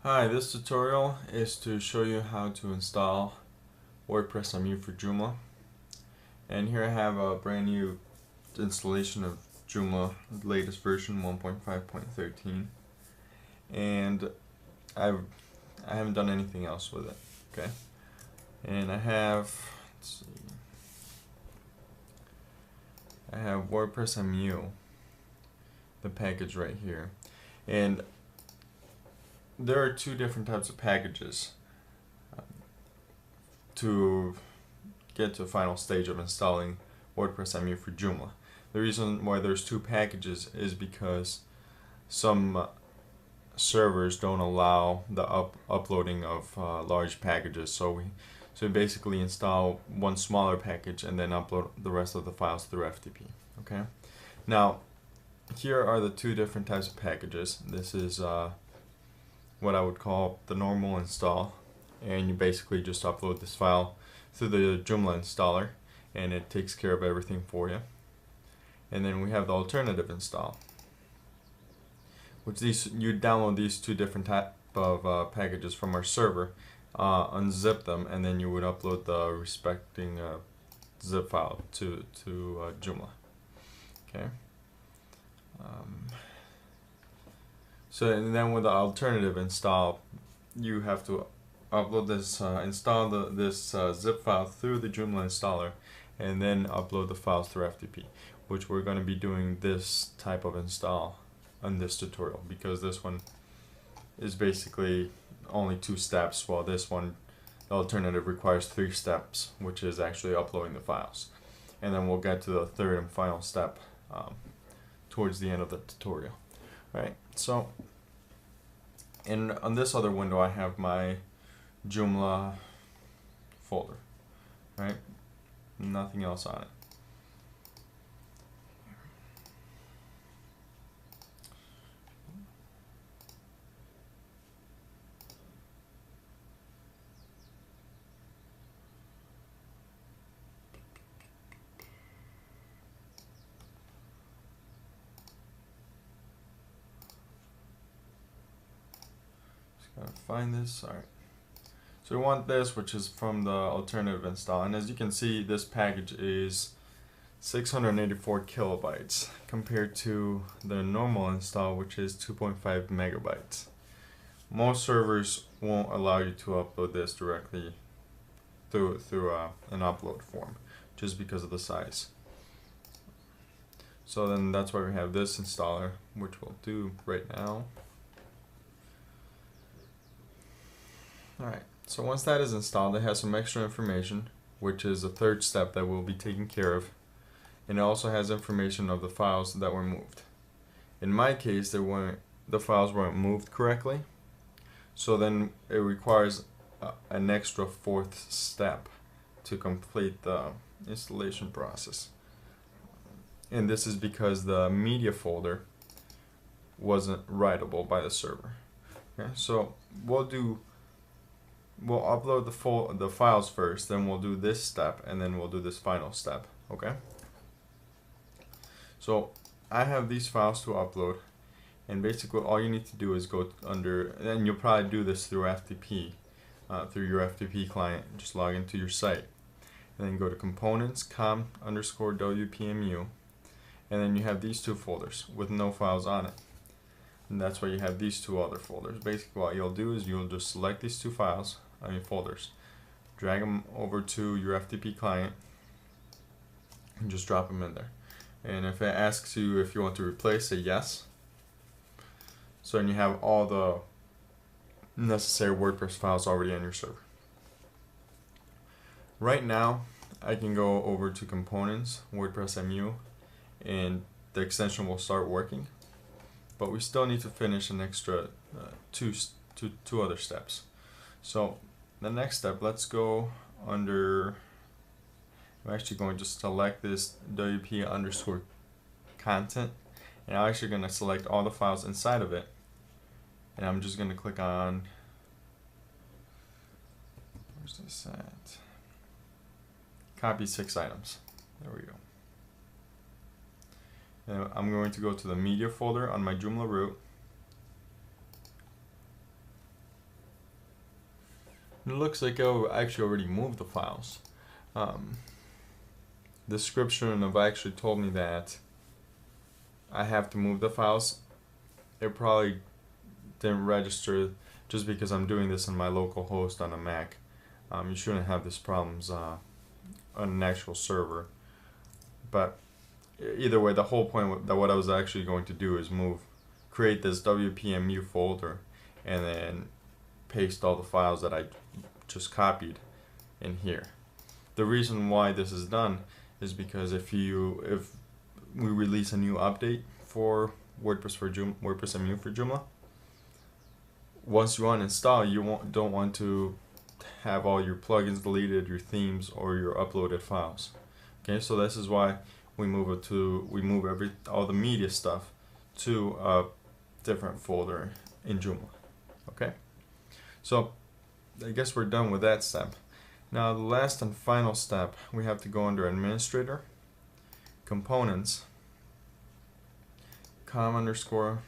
Hi, this tutorial is to show you how to install WordPress MU for Joomla. And here I have a brand new installation of Joomla, latest version 1.5.13. And I haven't done anything else with it. Okay. And I have, let's see, I have WordPress MU, the package right here. And there are two different types of packages to get to the final stage of installing WordPress MU for Joomla. The reason why there's two packages is because some servers don't allow the uploading of large packages, so we basically install one smaller package and then upload the rest of the files through FTP. Okay. Now, here are the two different types of packages. This is what I would call the normal install, and you basically just upload this file through the Joomla installer and it takes care of everything for you. And then we have the alternative install, which you download these two different type of packages from our server, unzip them, and then you would upload the respecting zip file to Joomla. Okay. So and then with the alternative install, you have to upload this, install this zip file through the Joomla installer, and then upload the files through FTP, which we're going to be doing this type of install on this tutorial, because this one is basically only 2 steps, while this one, the alternative, requires 3 steps, which is actually uploading the files. And then we'll get to the third and final step towards the end of the tutorial. Alright, so on this other window I have my Joomla folder, right? Nothing else on it. Just gotta find this. Alright. So we want this, which is from the alternative install, and as you can see, this package is 684 kilobytes compared to the normal install, which is 2.5 megabytes. Most servers won't allow you to upload this directly through an upload form, just because of the size. So then that's why we have this installer, which we'll do right now. Alright. So once that is installed, it has some extra information, which is the third step that we'll be taking care of. And it also has information of the files that were moved. In my case, the files weren't moved correctly, so then it requires an extra 4th step to complete the installation process. And this is because the media folder wasn't writable by the server. Okay, so we'll upload the files first, then we'll do this step, and then we'll do this final step. Okay. So I have these files to upload, and basically all you need to do is go under, and you'll probably do this through FTP, through your FTP client. Just log into your site, and then go to components com_wpmu, and then you have these 2 folders with no files on it. And that's why you have these 2 other folders. Basically what you'll do is you'll just select these 2 folders, drag them over to your FTP client, and just drop them in there. And if it asks you if you want to replace, say yes. So then you have all the necessary WordPress files already on your server. Right now, I can go over to components, WordPress MU, and the extension will start working. But we still need to finish an extra two other steps. So the next step, let's go under, I'm actually going to select this WP_content, and I'm actually going to select all the files inside of it, and I'm just going to click on, where's this at? Copy 6 items. There we go. And I'm going to go to the media folder on my Joomla root, It looks like I actually already moved the files. The description have actually told me that I have to move the files. It probably didn't register just because I'm doing this on my local host on a Mac. You shouldn't have these problems on an actual server. But either way, the whole point that what I was actually going to do is create this WPMU folder and then paste all the files that I just copied in here. The reason why this is done is because if we release a new update for WordPress MU for Joomla, once you uninstall, you don't want to have all your plugins deleted, your themes, or your uploaded files. Okay, so this is why we move all the media stuff to a different folder in Joomla. Okay, so I guess we're done with that step. Now the last and final step, we have to go under Administrator, Components, com_WPMU,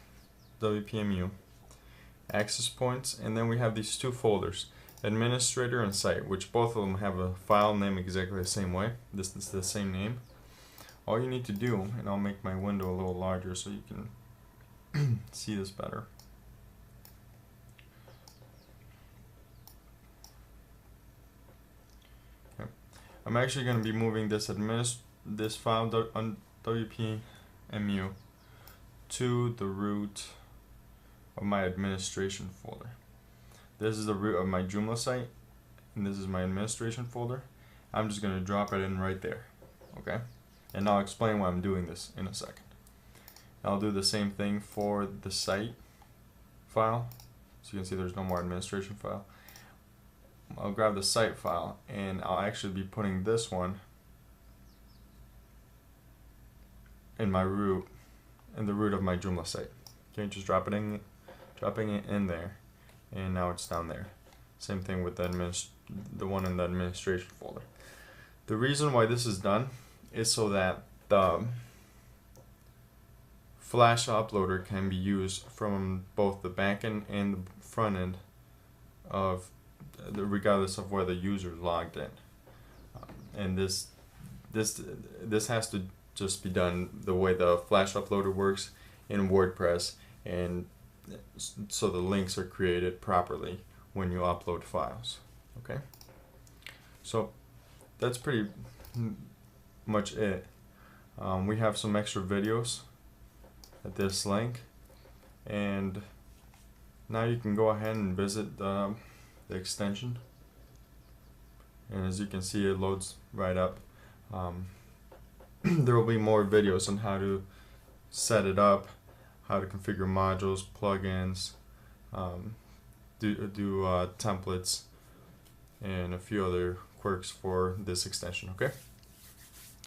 access points, and then we have these two folders, Administrator and Site, which both of them have a file name exactly the same way. This is the same name. All you need to do, and I'll make my window a little larger so you can see this better. Okay. I'm actually going to be moving this file on WPMU to the root of my administration folder. This is the root of my Joomla site, and this is my administration folder. I'm just going to drop it in right there. Okay, and I'll explain why I'm doing this in a second. I'll do the same thing for the site file. So you can see there's no more administration file. I'll grab the site file, and I'll actually be putting this one in my root, in the root of my Joomla site. Okay, just dropping it in there, and now it's down there. Same thing with the one in the administration folder. The reason why this is done is so that the Flash uploader can be used from both the backend and the front end regardless of where the user is logged in. And this has to just be done the way the Flash uploader works in WordPress, and so the links are created properly when you upload files. Okay, so that's pretty much it. We have some extra videos at this link, and now you can go ahead and visit the extension, and as you can see, it loads right up. There will be more videos on how to set it up, how to configure modules, plugins, do templates, and a few other quirks for this extension. Okay.